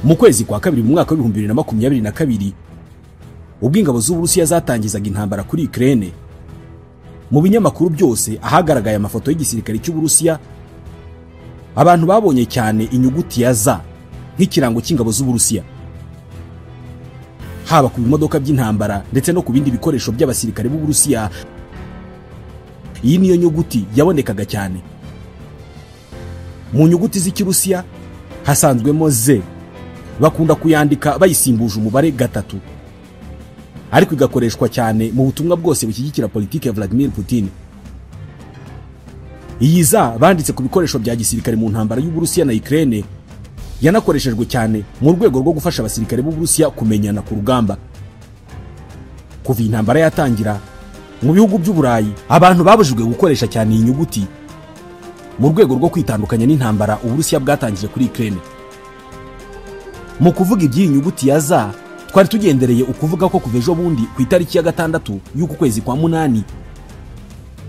mu kwezi kwa kabiri mu mwaka wa 2022 ubwo ingabo z'Uburusiya zatangizaga intambara kuri Ukraine, mu binyamakuru byose ahagaragaye amafoto y'igisirikare cy'Uburusiya, abantu babonye cyane inyuguti ya Z nk'ikirango cy'ingabo z'Uburusiya, haba ku bimodoka by'intambara ndetse no ku bindi bikoresho by'abasirikare b'Uburusiya. Iyi niyo nyuguti yabonekaga cyane. Mu nyuguti z'Ikirusiya hasanzwemo Z, bakunda kuyandika bayisimbuje umubare 3, ariko igakoreshwa cyane mu butumwa bwose bushyigikira politiki ya Vladimir Putin. Iyi Z banditse ku bikoresho bya gisirikare mu ntambara y'Uburusiya na Ukraine yanakoreshejwe cyane mu rwego rwo gufasha abasirikare b'Uburusiya kumenyana ku rugamba. Kuva intambara yatangira, mu bihugu by'Uburayi abantu babujijwe gukoresha cyane iyi nyuguti mu rwego rwo kwitandukanya n'intambara Uburusiya bwatangije kuri Ukraine. Mu kuvuga iby'iyi nyuguti ya Z, twari tugendereye ukuvuga ko kuva ejo bundi ku itariki ya 6 y'uku kwezi kwa 8,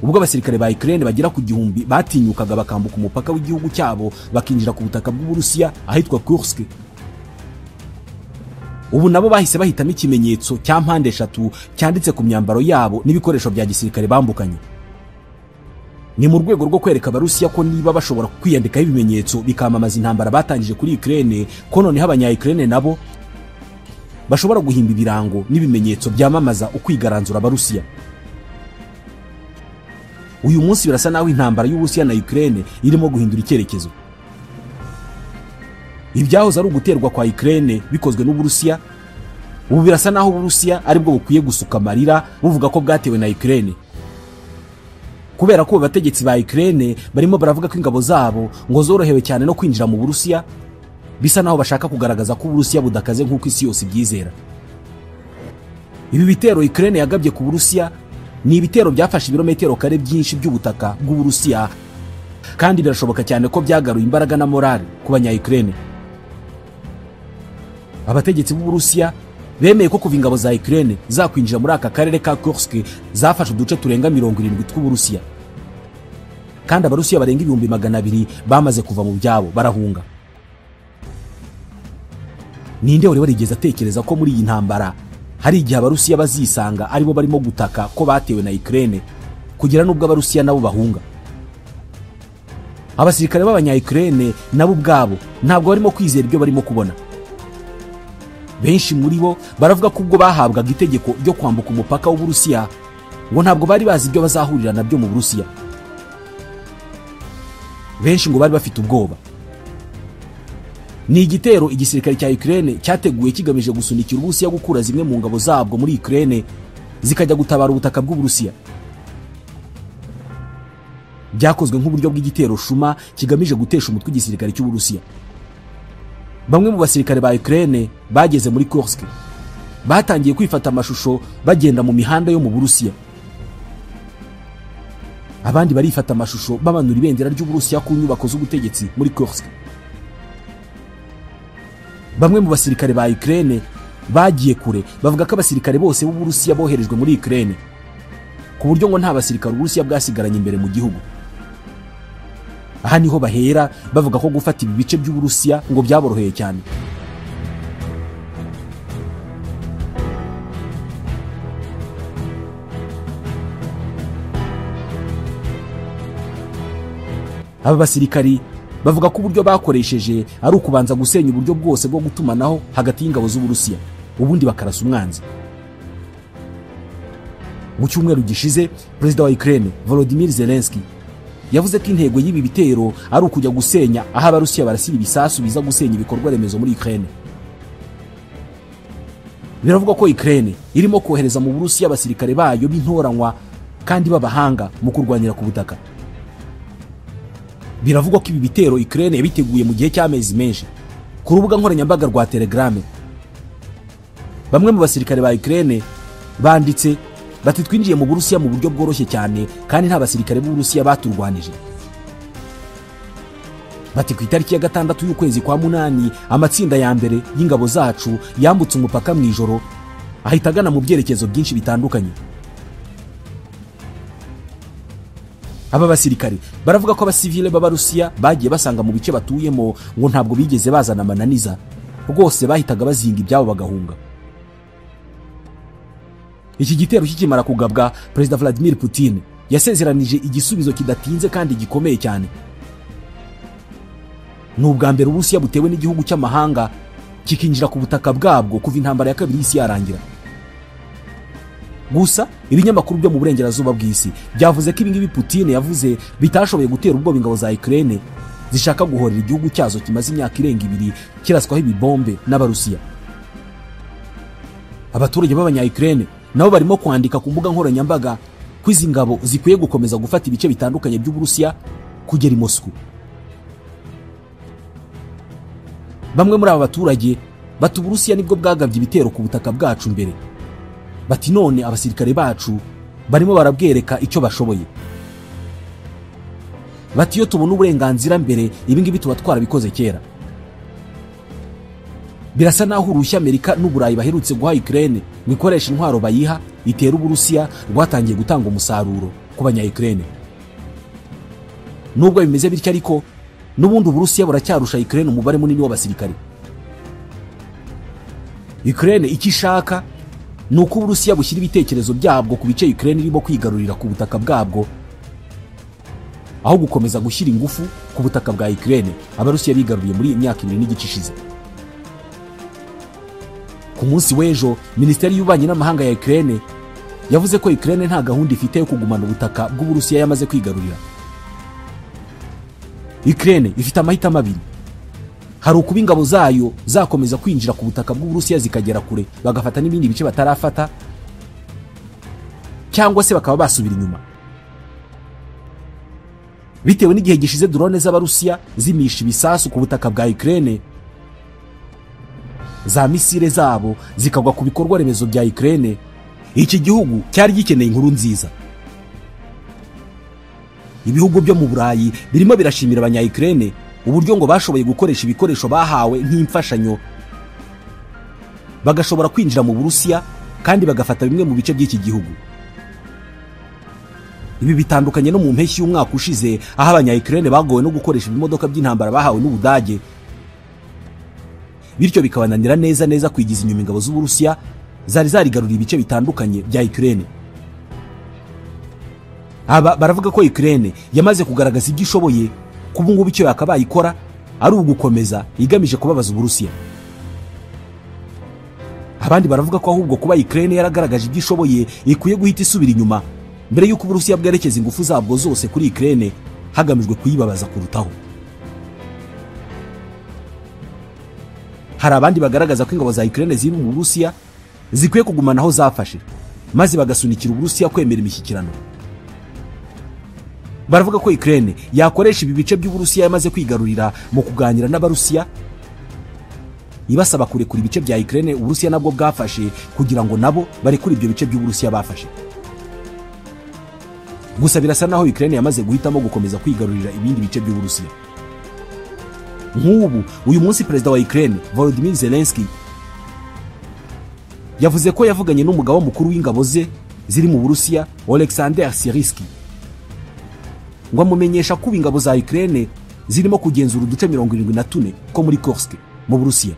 ubwo abasirikare ba Ukraine bagira ku 1000 batinyukaga bakambuka umupaka w'igihugu cyabo bakinjira ku butaka bw'Uburusiya ahitwa Kursk. Ubu nabo bahise bahitamo ikimenyetso cya mpande 3 cyanditse ku myambaro yabo n'ibikoresho bya gisirikare bambukanye. Ni mu rwego rwo kwereka abarusiya ko niba bashobora kwiyandikaho ibimenyetso bikamamaza intambara batangije kuri Ukraine, ko noneho abanya-Ukraine nabo bashobora guhimba ibirango n'ibimenyetso byamamaza ukwigaranzura abarusiya. Uyu munsi birasa naho intambara y'Uburusiya na Ukraine irimo guhindura icyerekezo. Ibyahoze ari uguterwa kwa Ukraine bikozwe n'Uburusiya, ubu birasa naho Uburusiya aribwo bukwiye gusuka amarira buvuga ko bwatewe na Ukraine, kubera ko abategetsi ba Ukraine barimo baravuga ko ingabo zabo ngo zorohewe cyane no kwinjira mu Burusiya, bisa naho bashaka kugaragaza ko Uburusiya budakaze nk'uko isi yose byizera. Ibi bitero Ukraine yagabye ku Burusiya ni ibitero byafashe ibirometero kare byinshi by'ubutaka bw'Uburusiya, kandi birashoboka cyane ko byagaruye imbaraga na morale ku banya-Ukraine. Abategetsi b'Uburusiya bemeye ko kuva ingabo za Ukraine zakwinjira muri aka karere ka Kursk zafashe uduce turenga 70 tw'Uburusiya, kandi abarusiya barenga 200,000 bamaze kuva mu byabo barahunga. Ninde wari warigeze atekereza ko muri iyi ntambara hari igihe abarusiya bazisanga aribo barimo gutaka ko batewe na Ukraine, kugira nubwo abarusiya nabo bahunga? Abasirikare b'abanya-Ukraine nabo ubwabo ntabwo barimo kwizera ibyo barimo kubona. Benshi muri bo baravuga ko ubwo bahabwaga itegeko ryo kwambuka umupaka w'Uburusiya ngo ntabwo bari bazi ibyo bazahurira nabyo mu Burusiya. Benshi ngo bari bafite ubwoba. Ni igitero igisirikare cya Ukraine cyateguye kigamije gusunikira Uburusiya gukura zimwe mu ngabo zabwo muri Ukraine zikajya gutabara ubutaka bw'Uburusiya. Byakozwe nk'uburyo bw'igitero shuma kigamije gutesha umutwe igisirikare cy'Uburusiya. Bamwe mu basirikare ba Ukraine bageze muri Kursk batangiye kwifata amashusho bagenda mu mihanda yo mu Burusiya. Abandi barifata amashusho bamanura ibendera ry'Uburusiya ku nyubako z'ubutegetsi muri Kursk. Bamwe mu basirikare ba Ukraine bagiye kure bavuga ko abasirikare bose b'Uburusiya boherejwe muri Ukraine, ku buryo ngo nta basirikare Uburusiya bwasigaranye imbere mu gihugu. Aha niho bahera bavuga ko gufata ibi bice by'Uburusiya ngo byaboroheye cyane. Aba basirikari bavuga ko uburyo bakoresheje ari ukubanza gusenya uburyo bwose bwo gutumanaho hagati y'ingabo z'Uburusiya, ubundi bakarasa umwanzi. Mu cyumweru gishize, Perezida wa Ukraine Volodymyr Zelensky yavuze ko intego y'ibi bitero ari ukujya gusenya aho abarusiya barasira ibisasu biza gusenya ibikorwa remezo muri Ukraine. Biravuga ko Ukraine irimo kohereza mu Burusiya abasirikare bayo b'intoranywa kandi b'abahanga mu kurwanira ku butaka. Biravuga ko ibi bitero Ukraine yabiteguye mu gihe cy'amezi menshi ku rubuga nkoranyambaga rwa Telegram. Bamwe mu basirikare ba Ukraine banditse bati twinjiye mu Burusiya mu buryo bworoshye cyane kandi nta basirikare b'Uburusiya baturwanije. Bati ku itariki ya 6 y'ukwezi kwa 8 amatsinda ya mbere y'ingabo zacu yambutse umupaka mu ijoro ahita agana mu byerekezo byinshi bitandukanye. Aba basirikare baravuga ko abasivile b'Abarusiya bagiye basanga mu bice batuyemo ngo ntabwo bigeze bazana amananiza rwose bahitaga bazinga ibyabo bagahunga. Iki gitero kikimara kugabwa, Perezida Vladimir Putin yasezeranije igisubizo kidatinze kandi gikomeye cyane. Ni ubwa mbere Uburusiya butewe n'igihugu cy'amahanga kikinjira ku butaka bwabwo kuva intambara ya kabiri y'isi yarangira. Gusa ibinyamakuru byo mu burengerazuba bw'isi byavuze ko ibingibi Putin yavuze bitashoboye gutera ubwoba ingabo za Ukraine zishaka guhorera igihugu cyazo kimaze imyaka irenga 2 kiraswaho ibibombe n'Abarusiya. Abaturage b'abanya-Ukraine nabo barimo kwandika ku mbuga nkoranyambaga ko izi ngabo zikwiye gukomeza gufata ibice bitandukanye by'Uburusiya kugera i Moscow. Bamwe muri aba baturage bati Uburusiya nibwo bwagabye ibitero ku butaka bwacu mbere. Bati none abasirikare bacu barimo barabwereka icyo bashoboye. Bati iyo tubona uburenganzira mbere ibingibi tuba twarabikoze kera. Birasa naho Urushya Amerika n'Uburayi baherutse guha Ukraine bikoresha intwaro bayiha itera Uburusiya rwatangiye gutanga umusaruro ku banya-Ukraine. Nubwo bimeze bityo ariko n'ubundi Uburusiya buracyarusha Ukraine umubare munini w'abasirikare. Ukraine ikishaka nuko Uburusiya bushyira ibitekerezo byabwo ku bice Ukraine irimo kwigarurira ku butaka bwabwo, aho gukomeza gushyira ingufu ku butaka bwa Ukraine Abarusiya bigaruriye muri imyaka 2 n'igice ishize. Ku munsi w'ejo, Minisiteri y'Ububanyi n'Amahanga ya Ukraine yavuze ko Ukraine nta gahunda ifite yo kugumana ubutaka bw'Uburusiya yamaze kwigarurira. Ukraine ifite amahitamo abiri. Hari ukuba ingabo zayo zakomeza kwinjira ku butaka bw'Uburusiya zikagera kure bagafata n'ibindi bice batarafata, cyangwa se bakaba basubira inyuma. Bitewe n'igihe gishize drone z'Abarusiya zimisha ibisasu ku butaka bwa Ukraine, za misile zabo zikagwa ku bikorwa remezo bya Ukraine, iki gihugu cyari gikeneye inkuru nziza. Ibihugu byo mu Burayi birimo birashimira abanya-Ukraine uburyo ngo bashoboye gukoresha ibikoresho bahawe nk'imfashanyo bagashobora kwinjira mu Burusiya kandi bagafata bimwe mu bice by'iki gihugu. Ibi bitandukanye no mu mpeshyi y'umwaka ushize aho abanya-Ukraine bagowe no gukoresha ibimodoka by'intambara bahawe n'Ubudage, bityo bikabananira neza kwigiza inyuma ingabo z'Uburusiya zari zarigaruriye ibice bitandukanye bya Ukraine. Aba baravuga ko Ukraine yamaze kugaragaza ibyo ishoboye, kuba ngubu icyo yakabaye ikora ari ugukomeza igamije kubabaza Uburusiya. Abandi baravuga ko ahubwo kuba Ukraine yaragaragaje ibyo ishoboye ikwiye guhita isubira inyuma mbere y'uko Uburusiya bwerekeza ingufu zabwo zose kuri Ukraine hagamijwe kuyibabaza kurutaho. Hari abandi bagaragaza ko ingabo za Ukraine ziri mu Burusiya zikwiye kugumana aho zafashe maze bagasunikira Uburusiya kwemera imishyikirano. Baravuga ko Ukraine yakoresha ibi bice by'Uburusiya yamaze kwigarurira mu kuganira n'Abarusiya, ibasaba kurekura ibice bya Ukraine Uburusiya nabwo bwafashe kugira ngo nabo barekure ibyo bice by'Uburusiya bafashe. Gusa birasa naho Ukraine yamaze guhitamo gukomeza kwigarurira ibindi bice by'Uburusiya. Nk'ubu uyu munsi Perezida wa Ukraine Volodymyr Zelensky yavuze ko yavuganye n'umugaba mukuru w'ingabo ze ziri mu Burusiya Oleksandr Syrskyi, ngo amumenyesha ko ingabo za Ukraine zirimo kugenzura uduce 74 ko muri Kursk mu Burusiya.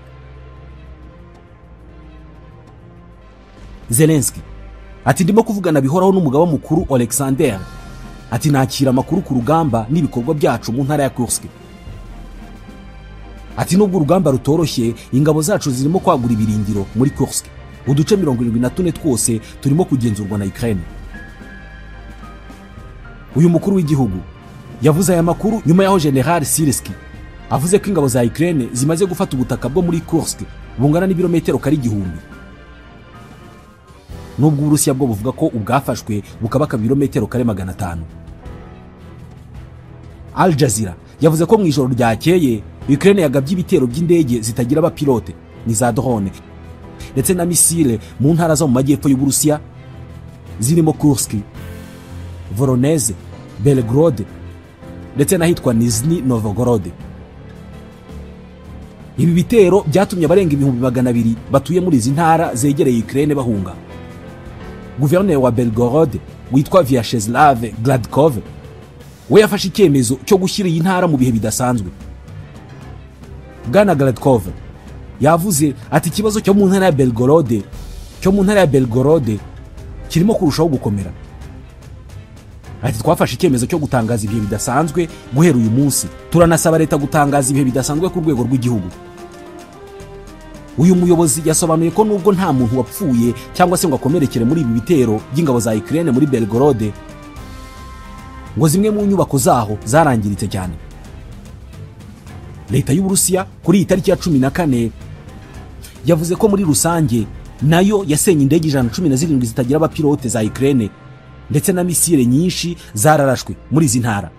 Zelensky ati ndimo kuvugana bihoraho n'umugaba mukuru Oleksandr, ati nakira amakuru ku rugamba n'ibikorwa byacu mu ntara ya Kursk. Ati nubwo urugamba rutoroshye ingabo zacu zirimo kwagura ibirindiro muri Kursk, uduce 74 twose turimo kugenzurwa na Ukraine. Uyu mukuru w'igihugu yavuze aya makuru nyuma yaho General Syrskyi avuze ko ingabo za Ukraine zimaze gufata ubutaka bwo muri Kursk bungana n'ibirometero kari 1000. Nubwo Uburusiya bwo buvuga ko ubwafashwe bukabaka ibirometero kare 500. Al Jazeera yavuze ko mu ijoro ryakeye Ukraine yagabye ibitero by'indege zitagira abapilote ni za drone ndetse na misile mu ntara zo mu majyepfo y'Uburusiya zirimo Kursk, Voronezh, Belgorod ndetse n'ahitwa Nizhny Novgorod. Ibi bitero byatumye abarenga 200,000 batuye muri izi ntara zegereye Ukraine bahunga. Guverineri wa Belgorod witwa Vyacheslav Gladkov we yafashe icyemezo cyo gushyira iyi ntara mu bihe bidasanzwe. Bwana Gladkov yavuze ati ikibazo cyo mu ntara ya Belgorod kirimo kurushaho gukomera. Ati twafashe icyemezo cyo gutangaza ibihe bidasanzwe guhera uyu munsi, turanasaba leta gutangaza ibihe bidasanzwe ku rwego rw'igihugu. Uyu muyobozi yasobanuye ko nubwo nta muntu wapfuye cyangwa se ngo akomerekere muri ibi bitero by'ingabo za Ukraine muri Belgorod, ngo zimwe mu nyubako zaho zarangiritse cyane. Leta y'u Burusiya kuri iyi tariki ya 14 yavuze ko muri rusange nayo yasenye indege 117 zitagira abapilote za Ukraine ndetse na misile nyinshi zararashwe muri izi ntara.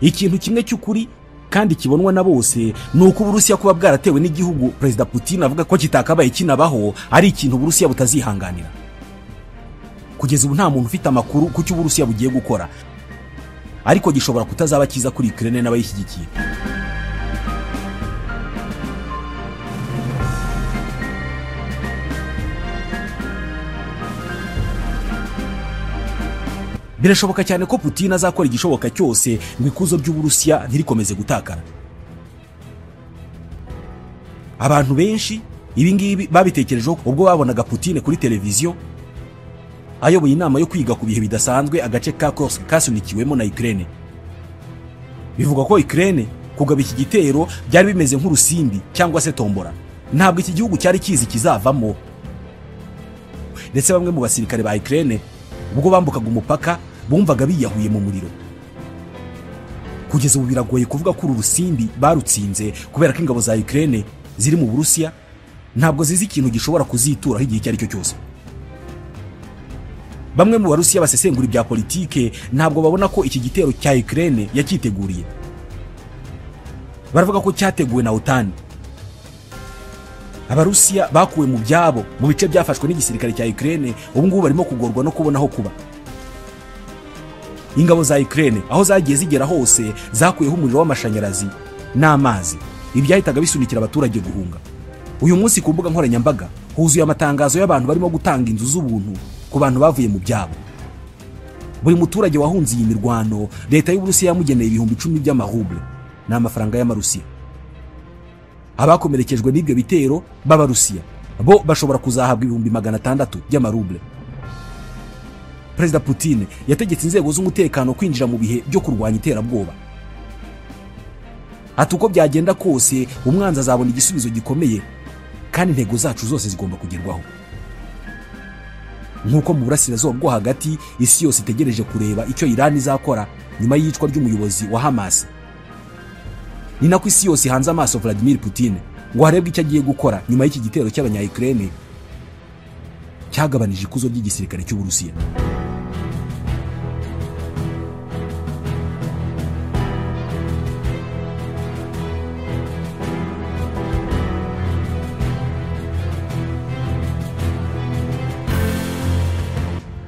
Ikintu kimwe cy'ukuri kandi kibonwa na bose nuko Uburusiya kuba bwaratewe n'igihugu Perezida Putin avuga ko kitakabaye kinabaho ari ikintu Uburusiya butazihanganira. Kugeza ubu nta muntu ufite amakuru ku cyo Uburusiya bugiye gukora, ariko gishobora kutazaba kiza kuri Ukraine n'abayishyigikiye. Birashoboka cyane ko Putin azakora igishoboka cyose ngo ikuzo ry'Uburusiya ntirikomeze gutakara. Abantu benshi ibi ngibi babitekerejeho ubwo babonaga Putin kuri televiziyo ayoboye inama yo kwiga ku bihe bidasanzwe agace ka Kursk kasunikiwemo na Ukraine. Bivuga ko Ukraine kugaba iki gitero byari bimeze nk'urusimbi cyangwa se tombora. Ntabwo iki gihugu cyari kizi kizavamo. Ndetse bamwe mu basirikare ba Ukraine ubwo bambukaga umupaka bumvaga biyahuye mu muriro. Kugeza ubu biragoye kuvuga ko uru rusimbi barutsinze kubera ko ingabo za Ukraine ziri mu Burusiya ntabwo zizi ikintu gishobora kuzituraho igihe cyari cyo cyose. Bamwe mu Barusiya basesengura ibya politike ntabwo babona ko iki gitero cya Ukraine yakiteguriye. Baravuga ko cyateguwe na OTAN. Abarusiya bakuwe mu byabo mu bice byafashwe n'igisirikare cya Ukraine, ubu ngubu barimo kugorwa no kubona aho kuba. Ingabo za Ukraine aho zagiye zigera hose zakuyeho umuriro w'amashanyarazi n'amazi, ibyahitaga bisunikira abaturage guhunga. Uyu munsi ku mbuga nkoranyambaga huzuye amatangazo y'abantu barimo gutanga inzu z'ubuntu ku bantu bavuye mu byabo. Buri muturage wahunze iyi mirwano leta y'u Burusiya yamugeneye ibihumbi 10 by'amaruble, n'amafaranga y'Amarusiya. Abakomerekejwe n'ibyo bitero b'Abarusiya bo bashobora kuzahabwa ibihumbi 600 by'amaruble. Perezida Putin yategetse inzego z'umutekano kwinjira mu bihe byo kurwanya iterabwoba. Ati uko byagenda kose umwanzi azabona igisubizo gikomeye kandi intego zacu zose zigomba kugerwaho. Nkuko mu burasirazuba bwo hagati isi yose itegereje kureba icyo Iran izakora nyuma y'icwa ry'umuyobozi wa Hamas, ni nako isi yose hanze amaso Vladimir Putin ngo harebwe icyo agiye gukora nyuma y'iki gitero cy'abanya-Ukraine cyagabanije ikuzo ry'igisirikare cy'u Burusiya.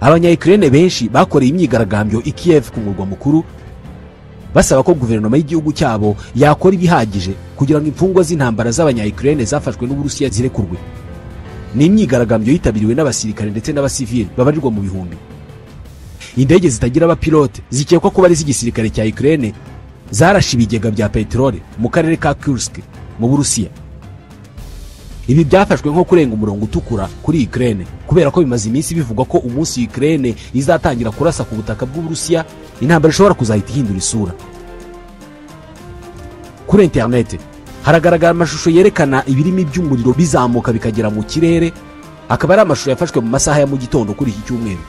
Abanya-Ukraine benshi bakoreye imyigaragambyo i Kiev ku murwa mukuru basaba ko guverinoma y'igihugu cyabo yakora ibihagije kugira ngo imfungwa z'intambara z'abanya-Ukraine zafashwe n'Uburusiya zirekurwe. Ni imyigaragambyo yitabiriwe n'abasirikare ndetse n'abasivili babarirwa mu bihumbi. Indege zitagira abapilote zikekwa ko bari z'igisirikare cya Ukraine zarashe ibigega bya peteroli mu karere ka Kursk mu Burusiya. Ibi byafashwe nko kurenga umurongo utukura kuri Ukraine kubera ko bimaze iminsi bivugwa ko umunsi Ukraine izatangira kurasa ku butaka bw'Uburusiya intambara ishobora kuzahita ihindura isura. Kuri internet haragaragara amashusho yerekana ibirimi by'umuriro bizamuka bikagera mu kirere, akaba ari amashusho yafashwe mu masaha ya mu gitondo kuri iki cyumweru.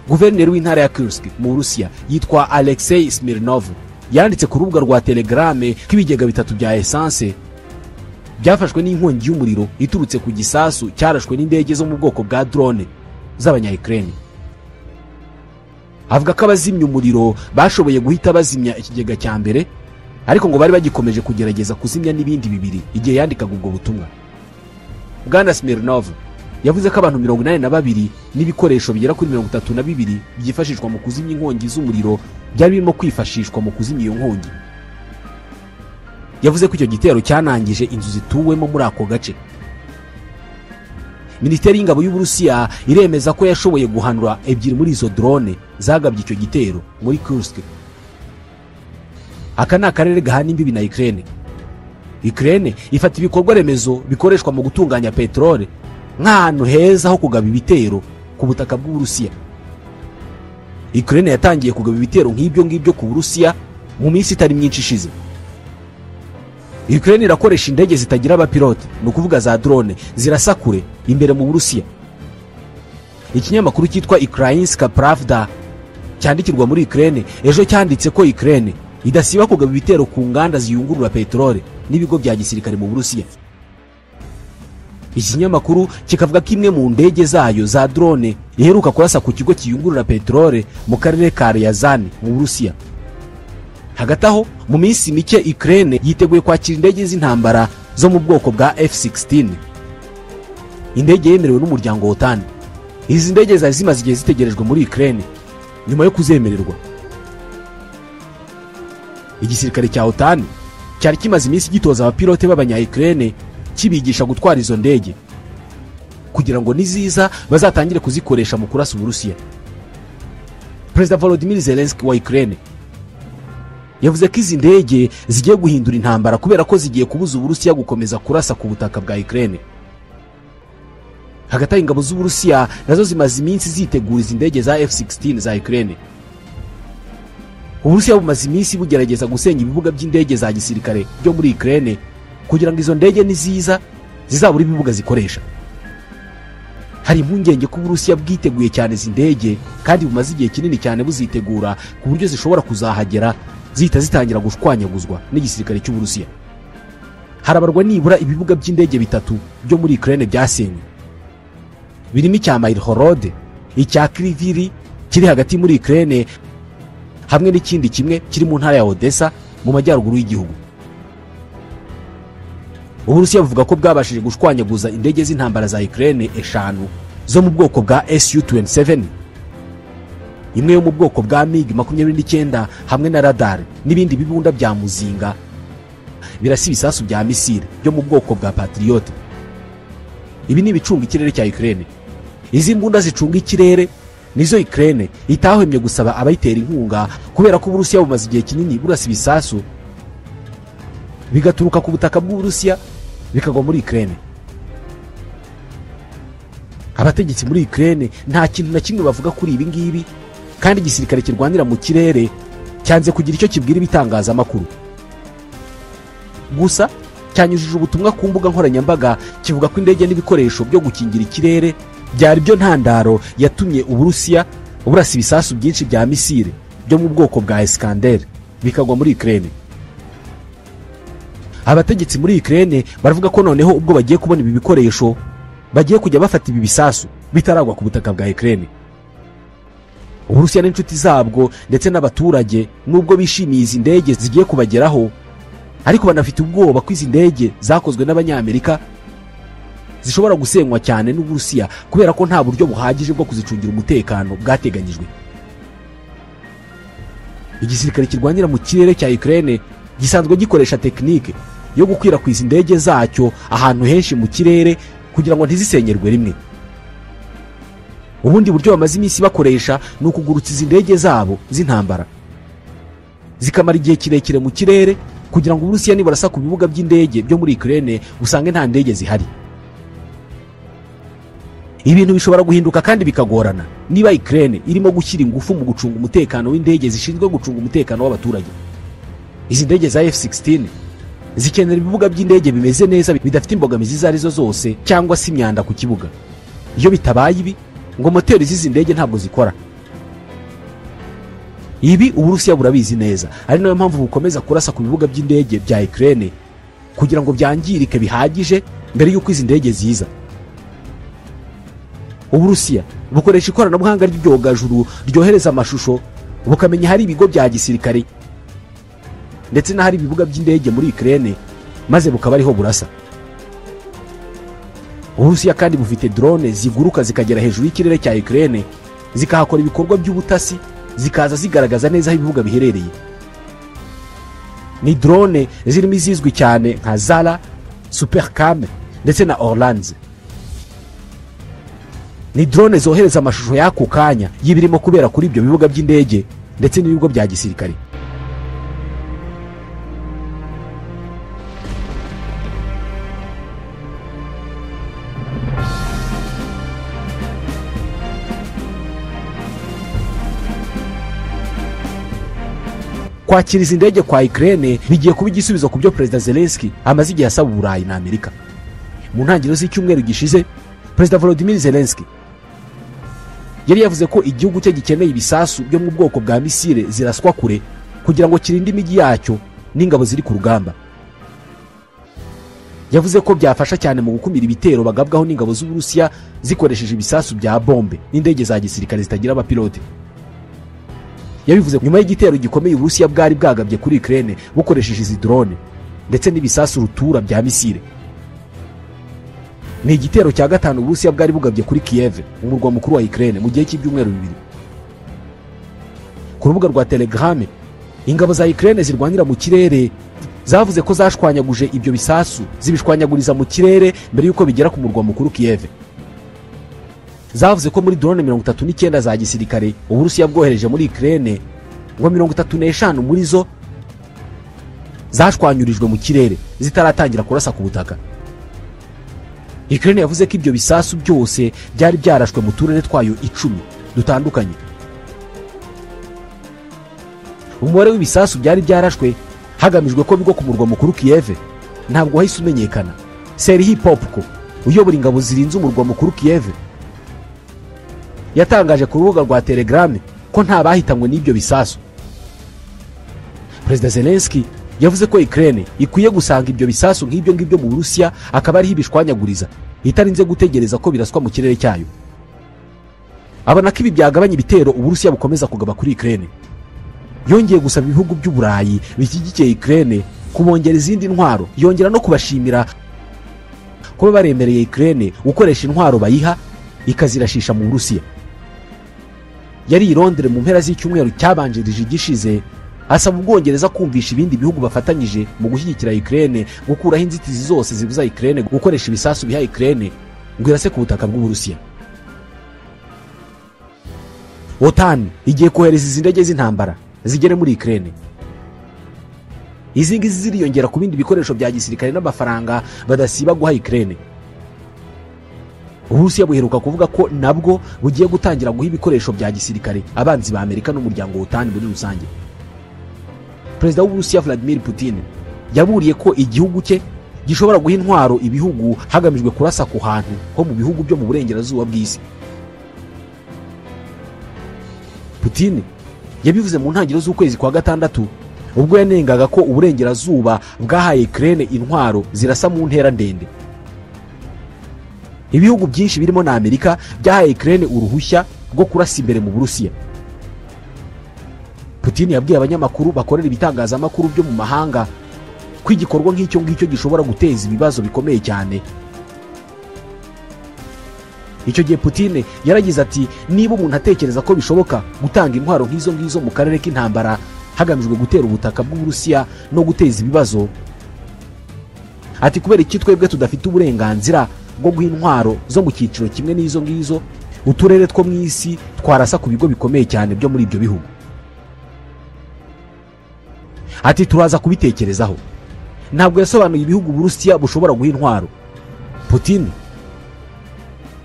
Guverineri w'intara ya Kursk mu Burusiya yitwa Alexei Smirnov yanditse ku rubuga rwa Telegram ko ibigega bitatu bya essence byafashwe n'inkongi y'umuriro iturutse ku gisasu cyarashwe n'indege zo mu bwoko bwa drone z'abanya-Ukraine. Avuga ko abazimya umuriro bashoboye guhita bazimya ikigega cya mbere, ariko ngo bari bagikomeje kugerageza kuzimya n'ibindi bibiri igihe yandikaga ubwo butumwa. Bwana Smirnov yavuze ko abantu 82 n'ibikoresho bigera kuri 32 byifashishwa mu kuzimya inkongi z'umuriro byari birimo kwifashishwa mu kuzimya iyo nkongi. Yavuze ko icyo gitero cyanangije inzu zituwemo muri ako gace. Minisiteri y'ingabo y'u Burusiya iremeza ko yashoboye guhanura ebyiri muri izo drone zagabye icyo gitero muri Kursk. Aka ni akarere gahana imbibi na Ukraine. Ukraine ifata ibikorwa remezo bikoreshwa mu gutunganya peteroli nk'ahantu heza ho kugaba ibitero ku butaka bw'Uburusiya. Ukraine yatangiye kugaba ibitero nk'ibyo ngibyo ku Burusiya mu minsi itari myinshi ishize. Ukraine irakoresha indege zitagira abapilote, ni ukuvuga za drone, zirasa kure imbere mu Burusiya. Ikinyamakuru cyitwa Ukrainska Pravda cyandikirwa muri Ukraine ejo cyanditse ko Ukraine idasiba kugaba ibitero ku nganda ziyungurura peteroli n'ibigo bya gisirikare mu Burusiya. Ikinyamakuru kikavuga ko imwe mu ndege zayo za drone iheruka kurasa ku kigo kiyungurura peteroli mu karere ka Ryazan mu Burusiya. Hagati aho mu minsi mike Ukraine yiteguye kwakira indege z'intambara zo mu bwoko bwa F-16, indege yemerewe n'umuryango OTAN. Izi ndege zari zimaze igihe zitegerejwe muri Ukraine nyuma yo kuzemererwa. Igisirikare cya OTAN cyari kimaze iminsi gitoza abapilote b'abanya-Ukraine kibigisha gutwara izo ndege kugira ngo niziza bazatangire kuzikoresha mu kurasa Uburusiya. Perezida Volodymyr Zelensky wa Ukraine yavuze ko izi ndege zigiye guhindura intambara kubera ko zigiye kubuza Uburusiya gukomeza kurasa ku butaka bwa Ukraine. Hagati y'ingabo z'Uburusiya nazo zimaze iminsi zitegura izi ndege za F-16 za Ukraine. Uburusiya bumaze iminsi bugerageza gusenya ibibuga by'indege za gisirikare byo muri Ukraine kugira ngo izo ndege niziza zizabura ibibuga zikoresha. Hari impungenge ko Uburusiya bwiteguye cyane izi ndege kandi bumaze igihe kinini cyane buzitegura ku buryo zishobora kuzahagera zihita zitangira gushwanyaguzwa n'igisirikare cy'Uburusiya. Harabarwa nibura ibibuga by'indege bitatu byo muri Ukraine byasenywe, birimo icya Myrhorod, icya Kryvyi kiri hagati muri Ukraine, hamwe n'ikindi kimwe kiri mu ntara ya Odessa mu majyaruguru y'igihugu. Uburusiya buvuga ko bwabashije gushwanyaguza indege z'intambara za Ukraine 5 zo mu bwoko bwa Su-27, imwe yo mu bwoko bwa MiG-29 hamwe na radar n'ibindi bibunda bya muzinga birasa ibisasu bya misile byo mu bwoko bwa Patriot. Ibi ni ibicunga ikirere cya Ukraine. Izi mbunda zicunga ikirere nizo Ukraine itahwemye gusaba abayitera inkunga kubera ko Uburusiya bumaze igihe kinini burasa ibisasu bigaturuka ku butaka bw'Uburusiya bikagwa muri Ukraine. Abategetsi muri Ukraine nta kintu na kimwe bavuga kuri ibi ngibi, kandi igisirikare kirwanira mu kirere cyanze kugira icyo kibwira ibitangazamakuru. Gusa cyanyujije ubutumwa ku mbuga nkoranyambaga kivuga ko indege n'ibikoresho byo gukingira ikirere byari byo ntandaro yatumye Uburusiya burasa ibisasu byinshi bya misile byo mu bwoko bwa Iskander bikagwa muri Ukraine. Abategetsi muri Ukraine baravuga ko noneho ubwo bagiye kubona ibi bikoresho bagiye kujya bafata ibi bisasu bitaragwa ku butaka bwa Ukraine. Uburusiya n'inshuti zabwo ndetse n'abaturage nubwo bishimiye izi ndege zigiye kubageraho, ariko banafite ubwoba ko izi ndege zakozwe n'Abanyamerika zishobora gusenywa cyane n'Uburusiya kubera ko nta buryo buhagije bwo kuzicungira umutekano bwateganyijwe. Igisirikare kirwanira mu kirere cya Ukraine gisanzwe gikoresha tekinike yo gukwirakwiza indege zacyo ahantu henshi mu kirere kugira ngo ntizisenyerwe rimwe. Ubundi buryo bamaze iminsi bakoresha ni ukugurutsa izi ndege zabo z'intambara zikamara igihe kirekire mu kirere kugira ngo Uburusiya nibarasa ku bibuga by'indege byo muri Ukraine usange nta ndege zihari. Ibintu bishobora guhinduka kandi bikagorana niba Ukraine irimo gushyira ingufu mu gucunga umutekano w'indege zishinzwe gucunga umutekano w'abaturage. Izi ndege za F-16 zikenera ibibuga by'indege bimeze neza bidafite imbogamizi izo arizo zose cyangwa se imyanda ku kibuga. Iyo bitabaye ibi ngo moteri z'izi ndege ntabwo zikora. Ibi Uburusiya burabizi neza, ari nayo mpamvu bukomeza kurasa ku bibuga by'indege bya Ukraine kugira ngo byangirike bihagije mbere y'uko izi ndege ziza. Uburusiya bukoresha ikoranabuhanga ry'ibyogajuru ryohereza amashusho bukamenya hari ibigo bya gisirikare ndetse n'ahari ibibuga by'indege muri Ukraine maze bukaba ariho burasa. Uburusiya kandi bufite drone ziguruka zikagera hejuru y'ikirere cya Ukraine zikahakora ibikorwa by'ubutasi zikaza zigaragaza neza aho ibibuga biherereye. Ni drone zirimo izizwi cyane nka Zara, Supercam ndetse na Orlanze. Ni drone zohereza amashusho y'ako kanya y'ibirimo kubera kuri ibyo bibuga by'indege ndetse n'ibigo bya gisirikare. kwakira izi ndege kwa Ukraine bigiye kuba igisubizo ku byo Perezida Zelensky amaze igihe asaba Uburayi na Amerika. Mu ntangiriro z'icyumweru gishize, Perezida Volodymyr Zelensky yari yavuze ko igihugu cye gikeneye ibisasu byo mu bwoko bwa misile ziraswa kure kugira ngo kirinde imijyi yacyo n'ingabo ziri ku rugamba. Yavuze ko byafasha cyane mu gukumira ibitero bagabwaho n'ingabo z'Uburusiya zikoresheje ibisasu bya bombe n'indege za gisirikare zitagira abapilote. Yabivuze nyuma y'igitero gikomeye Uburusiya bwari bwagabye kuri Ukraine bukoresheje izi drone ndetse n'ibisasu rutura bya misile. Ni igitero cya gatanu Uburusiya bwari bugabye kuri Kiev, umurwa mukuru wa Ukraine, mu gihe cy'ibyumweru bibiri. Ku rubuga rwa Telegram, ingabo za Ukraine zirwanira mu kirere zavuze ko zashwanyaguje ibyo bisasu zibishwanyaguriza mu kirere mbere yuko bigera ku murwa mukuru Kiev. Zavuze ko muri drone 39 za gisirikare Uburusiya bwohereje muri Ukraine ngo 35 muri zo zashwanyurijwe mu kirere zitaratangira kurasa ku butaka. Ukraine yavuze ko ibyo bisasu byose byari byarashwe mu turere twayo 10 dutandukanye. Umubare w'ibisasu byari byarashwe hagamijwe ko bigwa ku murwa mukuru Kiev ntabwo wahise umenyekana. Serhiy Popko, uyobora ingabo zirinze umurwa mukuru Kiev, yatangaje ku rubuga rwa Telegram ko nta bahitanywe n'ibyo bisasu. Perezida Zelensky yavuze ko Ukraine ikwiye gusanga ibyo bisasu nk'ibyo ngibyo mu Burusiya akaba ariho ibishwanyaguriza itarinze gutegereza ko biraswa mu kirere cyayo. Abona ko ibi byagabanya ibitero Uburusiya bukomeza kugaba kuri Ukraine. Yongeye gusaba ibihugu by'Uburayi bishyigikiye Ukraine kubongera izindi ntwaro, yongera no kubashimira kuba baremereye Ukraine gukoresha intwaro bayiha ikazirashisha mu Burusiya. Yari i Londres mu mpera z'icyumweru cyabanjirije igishize asaba Ubwongereza kumvisha ibindi bihugu bafatanyije mu gushyigikira Ukraine gukuraho inzitizi zose zibuza Ukraine gukoresha ibisasu biha Ukraine ngo irase ku butaka bw'Uburusiya. OTAN igiye kohereza izi ndege z'intambara zigere muri Ukraine. Izi ngizi ziriyongera ku bindi bikoresho bya gisirikare n'amafaranga badasiba guha Ukraine. Uburusiya buheruka kuvuga ko nabwo bugiye gutangira guha ibikoresho bya gisirikare abanzi ba Amerika n'umuryango OTAN muri rusange. Perezida w'Uburusiya Vladimir Putin yaburiye ko igihugu cye gishobora guha intwaro ibihugu hagamijwe kurasa ku hantu ho mu bihugu byo mu burengerazuba bw'isi. Putin yabivuze mu ntangiriro z'ukwezi kwa gatandatu ubwo yanengaga ko uburengerazuba bwahaye Ukraine intwaro zirasa mu ntera ndende. Ibihugu byinshi birimo na Amerika byahaye Ukraine uruhushya rwo kurasa imbere mu Burusiya. Putin yabwiye abanyamakuru bakorera ibitangazamakuru byo mu mahanga ko igikorwa nk'icyo ngicyo gishobora guteza ibibazo bikomeye cyane. Icyo gihe Putin yaragize ati, niba umuntu atekereza ko bishoboka gutanga intwaro nk'izo ngizo mu karere k'intambara hagamijwe gutera ubutaka bw'Uburusiya no guteza ibibazo, ati kubera iki twebwe tudafite uburenganzira bwo guha intwaro zo mu cyiciro kimwe n'izo ngizo uturere two mu isi twarasa ku bigo bikomeye cyane byo muri ibyo bihugu. Ati turaza kubitekerezaho. Ntabwo yasobanuye ibihugu Uburusiya bushobora guha intwaro. Putin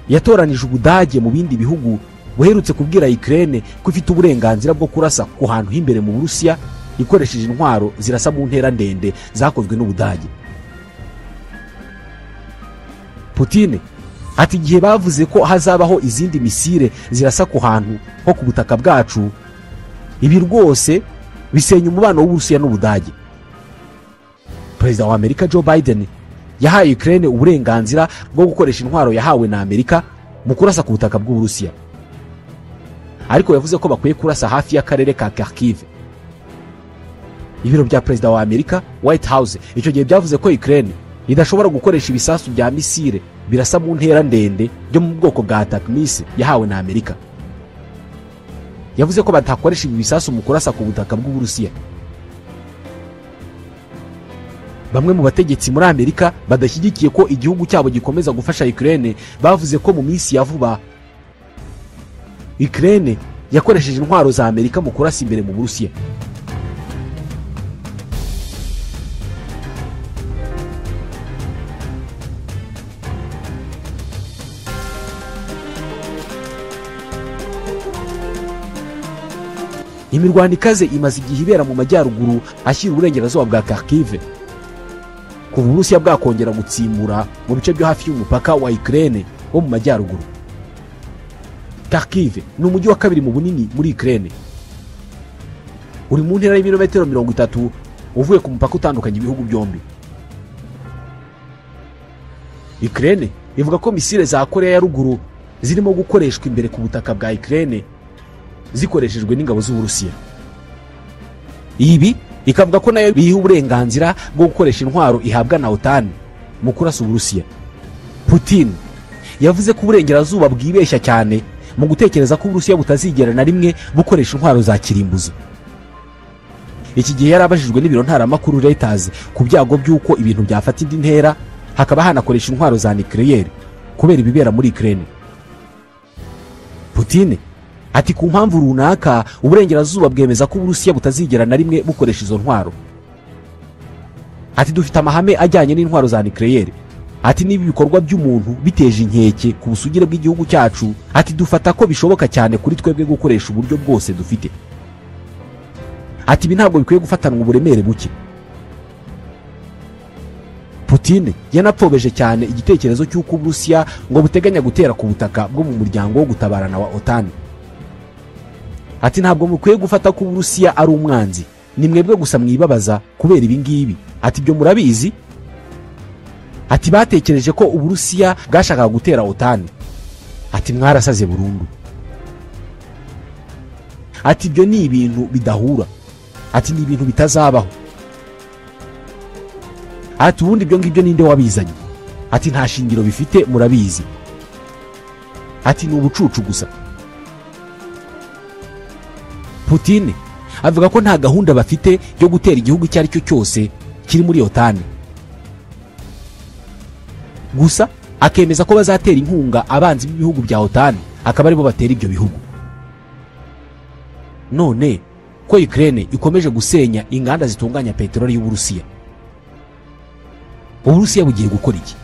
yatoranije Ubudage mu bindi bihugu buherutse kubwira Ukraine ko ifite uburenganzira bwo kurasa ku hantu h'imbere mu Burusiya ikoresheje intwaro zirasa mu ntera ndende zakozwe n'Ubudage. Putin ati igihe bavuze ko hazabaho izindi misile zirasa ku hantu ho ku butaka bwacu, ibi rwose bisenya umubano w'Uburusiya n'Ubudage. Perezida wa Amerika Joe Biden yahaye Ukraine uburenganzira bwo gukoresha intwaro yahawe na Amerika mu kurasa ku butaka bw'Uburusiya, ariko yavuze ko bakwiye kurasa hafi y'akarere ka Kharkiv. Ibiro bya Perezida wa Amerika White House icyo gihe byavuze ko Ukraine idashobora gukoresha ibisasu bya misile birasa mu ntera ndende byo mu bwoko bwa ATACMS yahawe na Amerika. Yavuze ko batakoresha ibi bisasu mu kurasa ku butaka bw'Uburusiya. Bamwe mu bategetsi muri Amerika badashyigikiye ko igihugu cyabo gikomeza gufasha Ukraine bavuze ko mu minsi ya vuba Ukraine yakoresheje intwaro za Amerika mu kurasa imbere mu Burusiya. imirwano ikaze imaze igihe ibera mu majyaruguru ashyira uburengerazuba bwa Kharkiv kuva Uburusiya bwakongera gutsimura mu bice byo hafi y'umupaka wa Ukraine wo mu majyaruguru. Kharkiv ni umujyi wa kabiri mu bunini muri Ukraine, uri mu ntera y'ibirometero 30 uvuye ku mupaka utandukanye ibihugu byombi. Ukraine ivuga ko misile za Korea ya ruguru zirimo gukoreshwa imbere ku butaka bwa Ukraine zikoreshejwe n'ingabo z'Uburusiya. Ibi ikavuga ko nayo biha uburenganzira bwo gukoresha intwaro ihabwa na OTAN mu kurasa Uburusiya. Putin yavuze ko uburengerazuba bwibeshya cyane mu gutekereza ko Uburusiya butazigera na rimwe bukoresha intwaro za kirimbuzi. Iki gihe yarabajijwe n'ibiro ntaramakuru Reuters ku byago by'uko ibintu byafata indi ntera hakaba hanakoresha intwaro za nucleaire kubera ibibera muri Ukraine. Putin ati ku mpamvu runaka uburengerazuba bwemeza ko Uburusiya butazigera na rimwe bukoresha izo ntwaro. Ati dufite amahame ajyanye n'intwaro za nucleaire. Ati niba ibikorwa by'umuntu biteje inkeke ku busugire bw'igihugu cyacu, ati dufata ko bishoboka cyane kuri twebwe gukoresha uburyo bwose dufite. Ati ibi ntabwo bikwiye gufatanwa uburemere buke. Putin yanapfobeje cyane igitekerezo cy'uko Uburusiya ngo buteganya gutera ku butaka bwo mu muryango wo gutabarana wa OTAN. Ati ntabwo mukwiye gufata ko Uburusiya ari umwanzi, ni mwebwe gusa mwibabaza kubera ibi ngibi. Ati byo murabizi. Ati batekereje ko Uburusiya bwashakaga gutera OTAN. Ati mwarasaze burundu. Ati byo ni ibintu bidahura. Ati ni ibintu bitazabaho. Ati ubundi byo ngibyo ninde wabizanye? Ati nta shingiro bifite murabizi. Ati ni ubucucu gusa. Putin avuga ko nta gahunda bafite yo gutera igihugu icyo ari cyo cyose kiri muri OTAN. Gusa akemeza ko bazatera inkunga abanzi b'ibihugu bya OTAN akaba aribo batera ibyo bihugu. None ko Ukraine ikomeje gusenya inganda zitunganya peteroli y'Uburusiya, Uburusiya bugiye gukora iki?